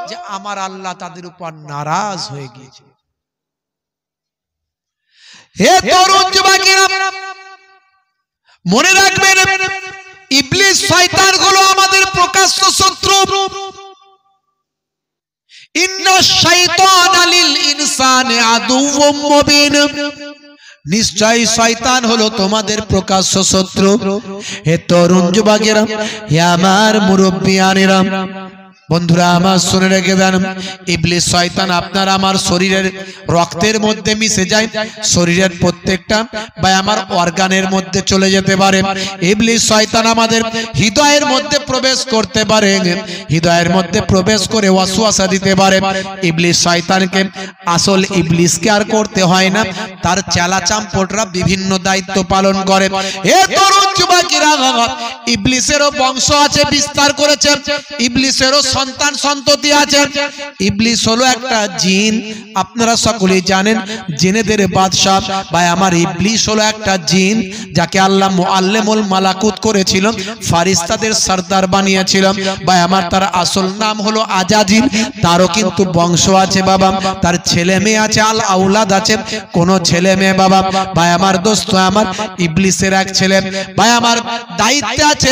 যে আমার আল্লাহ তাদের উপর নারাজ হয়ে গিয়েছিল। হে তরুণ যুবকেরা, মনে রাখবেন ইবলিস শয়তান হলো আমাদের প্রকাশ্য শত্রু। ইন্নাশ শাইতানা লিল ইনসানি আদুউম মুবিন, নিশ্চয় শয়তান হলো তোমাদের প্রকাশ্য শত্রু। হে তরুণ যুবকেরা, হে আমার মুরব্বিয়ানেরা, বন্ধুরা আমার শুনে রেখে দেন, ইবলিস শয়তান আপনার আমার শরীরের রক্তের মধ্যে মিশে যায়, শরীরের প্রত্যেকটা বা আমার অর্গানের মধ্যে চলে যেতে পারে। ইবলিস শয়তান আমাদের হৃদয়ের মধ্যে প্রবেশ করতে পারে, হৃদয়ের মধ্যে প্রবেশ করে ওয়াসওয়াসা দিতে পারে। ইবলিস শয়তানকে, আসল ইবলিসকে আর করতে হয় না, তার চেলা চাম্পটরা বিভিন্ন দায়িত্ব পালন করে। হে তরুণ যুবকেরা, ইবলিসেরও বংশ আছে, বিস্তার করেছে, ইবলিসেরও সন্তান সন্ততি আছে। ইবলিস হলো একটা জিন, আপনারা সকলেই জানেন, জিনেদের বাদশা। ভাই আমার ইবলিস হলো একটা জিন যাকে আল্লাহ মুআল্লিমুল মালাকুত করেছিল, ফারিস্তাদের সরদার বানিয়েছিল। ভাই আমার তার আসল নাম হলো আজাজিল। তারও কিন্তু বংশ আছে বাবা, তার ছেলে মেয়ে আছে, আল আউলাদ আছে, কোন ছেলে মেয়ে বাবা। ভাই আমার দোস্ত আমার, ইবলিসের এক ছেলে ভাই আমার দায়িত্বে আছে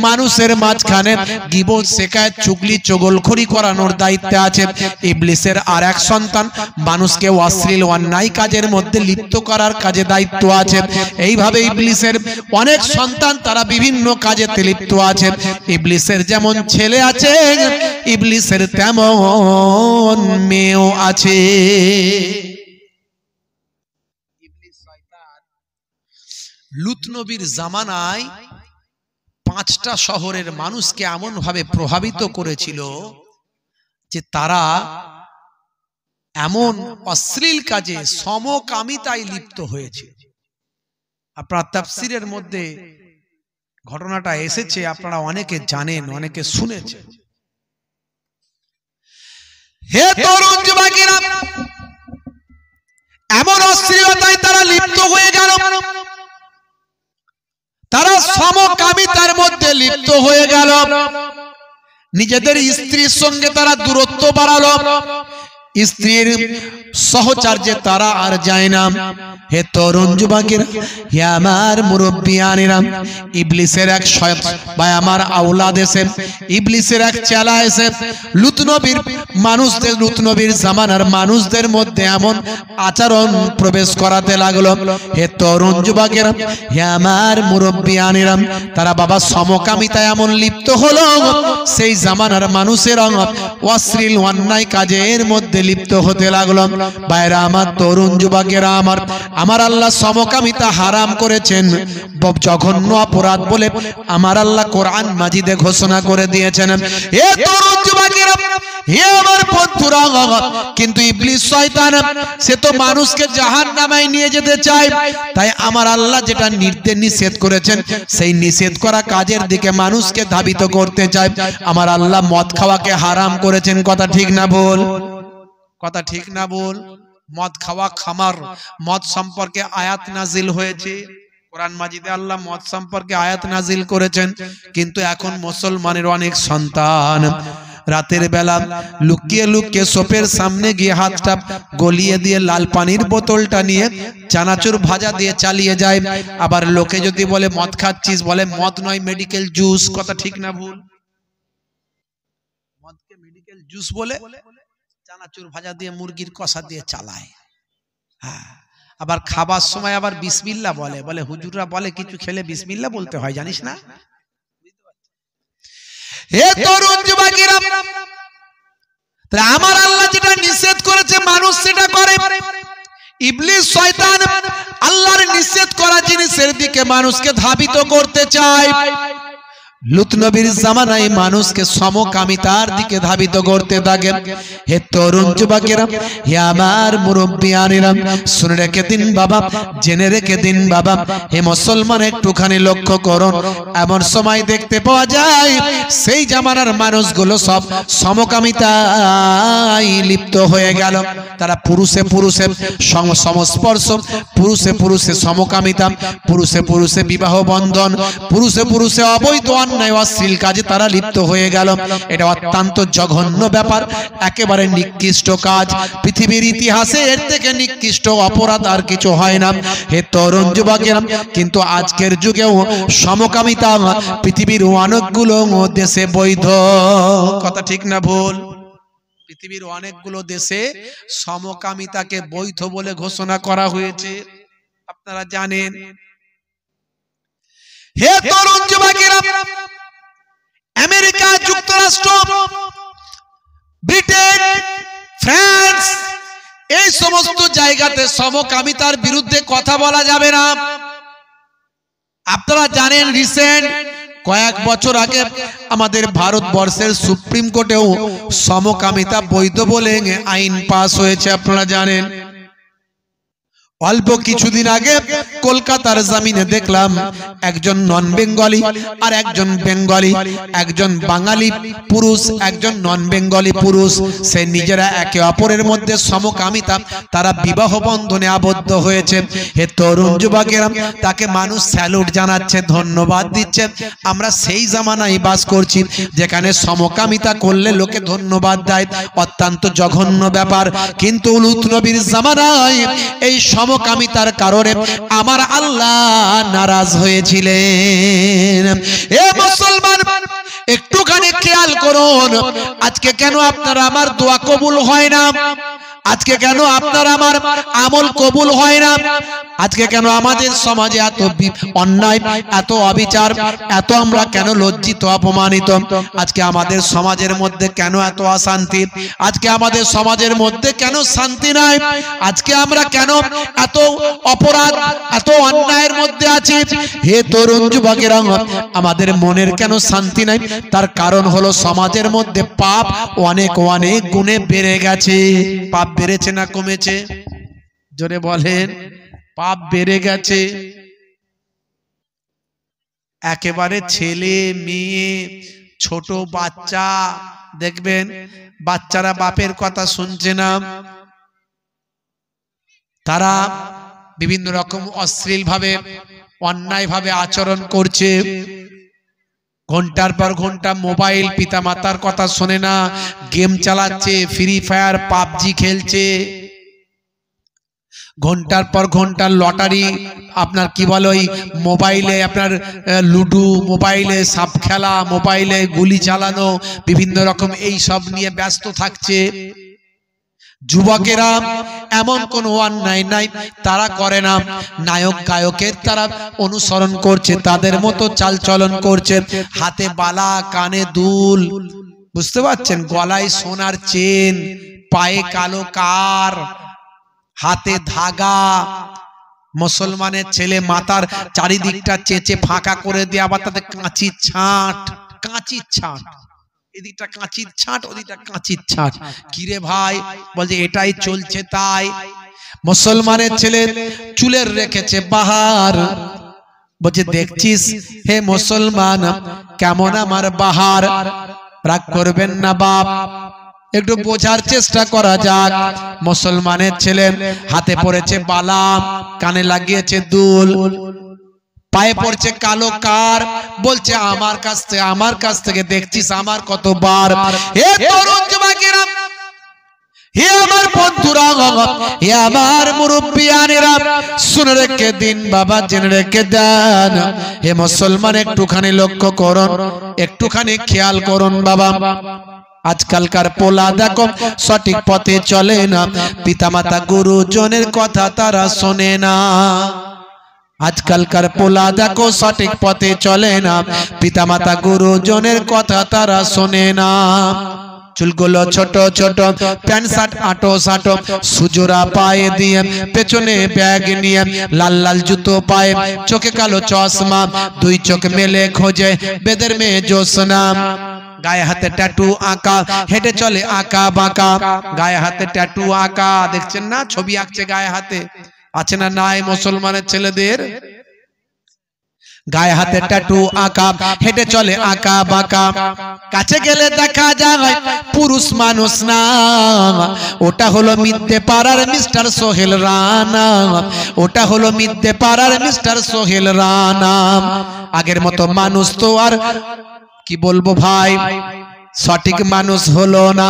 মানুষের মাঝখানে গীবত, শিকায়ত, চুগলি, চগলখড়ি করানোর দায়িত্বে আছে। ইবলিসের আর এক সন্তান মানুষকে অশ্লীল অন্যায় কাজের মধ্যে লিপ্ত করার কাজে দায়িত্ব আছে। এইভাবে ইবলিসের অনেক সন্তান, তারা বিভিন্ন কাজে লিপ্ত আছে। ইবলিসের যেমন ছেলে আছে, ইবলিসের তেমন মেয়েও আছে। ইবলিস শয়তান লূত নবীর জামানায় 5টা শহরের মানুষকে এমন ভাবে প্রভাবিত করেছিল যে তারা এমন অশ্লীল কাজে, সমকামিতায় লিপ্ত হয়েছে। আপনার তাফসীরের মধ্যে ঘটনাটা এসেছে, আপনারা অনেকে জানেন, অনেকে শুনেছেন। হে তরুণ যুবকেরা, এমন অশ্লীলতায় তারা লিপ্ত হয়ে গেল, তারা সমকামিতার মধ্যে লিপ্ত হয়ে গেল। নিজেদের স্ত্রীর সঙ্গে তারা দূরত্ব বাড়ালো, স্ত্রীর সহচর্যে তারা আর যায় না। হে তরুণ যুবকেরা, হে আমার মুরব্বিয়ানেরা, ইবলিসের এক শয়তান বা আমার আওলাদ এসে, ইবলিসের এক চেলা এসে লুত নবীর মানুষদের, লুত নবীর জামানার মানুষদের মধ্যে এমন আচরণ প্রবেশ করাতে লাগলো। হে তরুণ যুবকেরা, হে আমার মুরব্বিয়ানেরা, তারা বাবা সমকামিতায় এমন লিপ্ত হলো, সেই জামানার মানুষেরা অশ্লীল অন্যায় কাজের মধ্যে লিপ্ত হতে লাগলো। বাইরা আমার, তরুণ যুবকেরা আমার, আমার আল্লাহ সমকামিতা হারাম করেছেন, জঘন্য অপরাধ বলে আমার আল্লাহ কোরআন মাজিদে ঘোষণা করে দিয়েছেন। এ তরুণ যুবকেরা, হে আমার বন্ধুরা, কিন্তু ইবলিস শয়তান সে তো মানুষকে জাহান্নামে নিয়ে যেতে চায়। তাই আমার আল্লাহ যেটা নিষেধ করেছেন, সেই নিষেধ করা কাজের দিকে মানুষকে ধাবিত করতে চায়। আমার আল্লাহ মদ খাওয়াকে হারাম করেছেন। কথা ঠিক না বল? কথা ঠিক না বল? মদ খাওয়া খামার, মদ সম্পর্কে আয়াত নাজিল হয়েছে কোরআন মাজিদে, আল্লাহ মদ সম্পর্কে আয়াত নাজিল করেছেন। কিন্তু এখন মুসলমানের অনেক সন্তান রাতের বেলা লুকিয়ে লুকিয়ে সোপের সামনে গিয়ে হাতটা গলিয়ে দিয়ে লাল পানির বোতলটা নিয়ে চানাচুর ভাজা দিয়ে চালিয়ে যায়। আবার লোকে যদি বলে মদ খাচ্ছিস, বলে মদ নয় মেডিকেল জুস। কথা ঠিক না ভুল? মদকে মেডিকেল জুস বলে চানাচুর ভাজা দিয়ে মুরগির কষা দিয়ে চালায়। হ্যাঁ, আবার খাবার সময় আবার বিসমিল্লাহ বলে, বলে হুজুররা বলে কিছু খেলে বিসমিল্লাহ বলতে হয়, জানিস না? হে তরুণ যুবকেরা, আমার আল্লাহ যেটা নিষেধ করেছে মানুষ সেটা করে। ইবলিস শয়তান আল্লাহর নিষেধ করা জিনিসের দিকে মানুষকে ধাবিত করতে চায়। লুত নবীর জামানায় মানুষকে সমকামিতার দিকে ধাবিত করতে থাকে। হে তরুণ যুবকেরা, হে আমার মুরব্বিয়ানেরা, শুনে রেখে দিন বাবা, জেনে রেখে দিন বাবা। হে মুসলমান, একটুখানি লক্ষ্য করুন, এমন সময় দেখতে পাওয়া যায় সেই জামানার মানুষগুলো সব সমকামিতায় লিপ্ত হয়ে গেল। তারা পুরুষে পুরুষে সংস্পর্শ, পুরুষে পুরুষে সমকামিতা, পুরুষে পুরুষে বিবাহ বন্ধন, পুরুষে পুরুষে অবৈধ অন্যায় অশ্লীল কাজে তারা লিপ্ত হয়ে গেল। এটা অত্যন্ত জঘন্য ব্যাপার, একেবারে নিকৃষ্ট কাজ। পৃথিবীর ইতিহাসে এর থেকে নিকৃষ্ট অপরাধ আর কিছু হয় না। হে তরুণ যুবকেরা, কিন্তু আজকের যুগেও সমকামিতা পৃথিবীর অনেকগুলো দেশে বৈধ। কথা ঠিক না ভুল? পৃথিবীর অনেকগুলো দেশে সমকামিতাকে বৈধ বলে ঘোষণা করা হয়েছে, আপনারা জানেন। হে তরুণ যুবকেরা, আমেরিকা যুক্তরাষ্ট্র, ব্রিটেন, ফ্রান্স, এই সমস্ত জায়গাতে সমকামিতার বিরুদ্ধে কথা বলা যাবে না। আপনারা জানেন রিসেন্ট কয়েক বছর আগে আমাদের ভারতবর্ষের সুপ্রিম কোর্টেও সমকামিতা বৈধ বলে আইন পাস হয়েছে, আপনারা জানেন। অল্প কিছুদিন আগে কলকাতার জমিনে দেখলাম একজন নন বেঙ্গলি আর একজন বেঙ্গলি, একজন বাঙালি পুরুষ, একজন নন বেঙ্গলি পুরুষ, সে নিজেরা একে অপরের মধ্যে সমকামিতা, তারা বিবাহ বন্ধনে আবদ্ধ হয়েছে। হে তরুণ যুবকেরা, তাকে মানুষ স্যালুট জানাচ্ছে, ধন্যবাদ দিচ্ছে। আমরা সেই জামানায় বাস করছি যেখানে সমকামিতা করলে লোকে ধন্যবাদ দেয়, অত্যন্ত জঘন্য ব্যাপার। কিন্তু লুত নবীর জামানায় এই সমকামিতার কারণে আমার আল্লাহ নারাজ হয়েছিলেন। এ মুসলমান, একটুখানি খেয়াল করুন, আজকে কেন আপনার আমার দোয়া কবুল হয় না? আজকে কেন আপনার আমার আমল কবুল হয় না? আজকে কেন আমাদের সমাজে এত অন্যায়, এত অবিচার, এত আমরা কেন লজ্জিত, অপমানিত? আজকে আমাদের সমাজের মধ্যে কেন এত অশান্তি? আজকে আমাদের সমাজের মধ্যে কেন শান্তি নাই? আজকে আমরা কেন এত অপরাধ, এত অন্যায়ের মধ্যে আছি? হে তরুণ যুবকেরা, আমাদের মনের কেন শান্তি নাই? তার কারণ হলো সমাজের মধ্যে পাপ অনেক অনেক গুণে বেড়ে গেছে। পাপ বেড়েছে না কমেছে? জোরে বলেন। পাপ বেড়ে গেছে। একেবারে ছেলে মেয়ে, ছোট বাচ্চা, দেখবেন বাচ্চারা বাপের কথা শুনছে না, তারা বিভিন্ন রকম অশ্লীল ভাবে, অন্যায় ভাবে আচরণ করছে। ঘন্টার পর ঘন্টা মোবাইল, পিতা মাতার কথা শোনে না, গেম চালাচ্ছে, ফ্রি ফায়ার পাবজি খেলছে, ঘন্টার পর ঘন্টা লটারি, আপনার কি বলে ওই মোবাইলে আপনার লুডু, মোবাইলে সাপ খেলা, মোবাইলে গুলি চালানো, বিভিন্ন রকম এই সব নিয়ে ব্যস্ত থাকছে। যুবকেরা এমন কোন অন্যায় নাই তারা করে না, নায়ক গায়কের তারা অনুসরণ করছে, তাদের মতো চালচলন করছে, হাতে বালা, কানে দুল, বুঝতে পারছেন, গলায় সোনার চেন, পায়ে কালো কার, হাতে ধাগা। মুসলমানের ছেলে মাথার চারিদিকটা চেঁচে ফাঁকা করে দিয়ে আবার তাদের কাঁচির ছাঁট, কাঁচির ছাঁট, এদিকটা কাঁচির ছাঁট, ওদিকটা কাঁচির ছাঁট। কিরে ভাই, বলছে এটাই চলছে তাই। মুসলমানের ছেলে চুলের রেখেছে বাহার, বলছে দেখছিস হে মুসলমান কেমন আমার বাহার। রাগ করবেন না বাপ, একটু বোঝার চেষ্টা করা যাক। মুসলমানের ছেলে হাতে পড়েছে বালা, কানে লাগিয়েছে দুল, পায়ে পড়ছে কালো কার, বলছে আমার কাছ থেকে দেখছিস আমার কত বার। হে তরুণ যুবকেরা, হে আমার বন্ধুরা, হে আমার মুরব্বিয়ানেরা, শুনে রেখে দিন বাবা, জেনে রেখে দেন। হে মুসলমান একটুখানি লক্ষ্য করুন, একটুখানি খেয়াল করুন বাবা। আজকালকার পোলা দেখো সঠিক পথে চলে না, পিতামাতা গুরুজনের কথা তারা শোনে না। আজকালকার পোলা দেখো সঠিক পথে চলে না, পিতামাতা গুরুজনের কথা তারা শোনে না। চুলগুলো ছোট ছোট, প্যান্ট শার্ট আটো সাটো, সুজোরা পায়ে দিয়ে, পেছনে ব্যাগ নিয়ে, লাল লাল জুতো পায়ে, চোখে কালো চশমা, দুই চোখ মেলে খোঁজে বেদের মেয়ে জোসনা। গায়ে হাতে ট্যাটু আঁকা, হেঁটে চলে আঁকা বাঁকা, গায়ে হাতে ট্যাটু আঁকা, দেখছেন না ছবি আঁকছে গায়ে হাতে, আছে না নাই মুসলমানের ছেলেদের? গায়ে হাতে ট্যাটু আঁকা, হেঁটে চলে আঁকা বাঁকা। কাছে গেলে দেখা যায় পুরুষ মানুষ না, ওটা হলো মিদ্যে পাড়ার মিস্টার সোহেল রানা, ওটা হলো মিদ্যে পাড়ার মিস্টার সোহেল রানা। আগের মতো মানুষ তো আর কি বলবো ভাই, সঠিক মানুষ হলো না।